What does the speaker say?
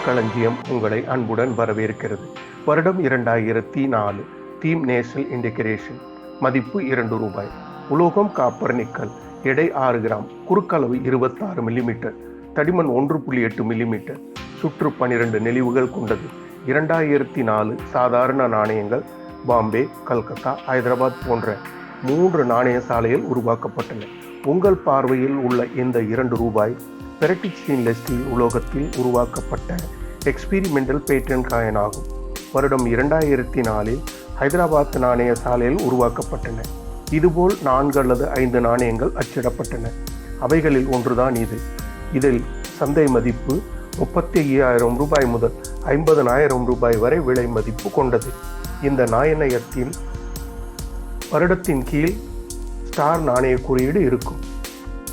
களஞ்சியம் உங்களை அன்புடன் வரவேற்கிறது. வருடம் 2004. Theme national integration. மதிப்பு ₹2. உலோகம் காப்பர் நிக்கல். எடை 6 கிராம். குறுக்களவு 26 மில்லிமீட்டர். தடிமன் 1.8 மில்லிமீட்டர். சுற்று 12 நெளிவுகள் கொண்டது. 2004 சாதாரண நாணயங்கள் பாம்பே, கல்கத்தா, ஹைதராபாத் போன்ற 3 நாணய சாலையில் உருவாக்கப்பட்டன. உங்கள் பார்வையில் உள்ள இந்த ₹2 பெரட்டிக் ஸ்டெயின்லெஸ் ஸ்டீல் உலோகத்தில் உருவாக்கப்பட்ட எக்ஸ்பீரிமெண்டல் பேட்டன் காயின் ஆகும். வருடம் 2004 ஹைதராபாத் நாணய சாலையில் உருவாக்கப்பட்டன. இதுபோல் 4 அல்லது 5 நாணயங்கள் அச்சிடப்பட்டன. அவைகளில் ஒன்றுதான் இது. இதில் சந்தை மதிப்பு ₹35,000 முதல் ₹50,000 வரை விலை மதிப்பு கொண்டது. இந்த நாணயத்தின் வருடத்தின் கீழ் ஸ்டார் நாணய குறியீடு இருக்கும்.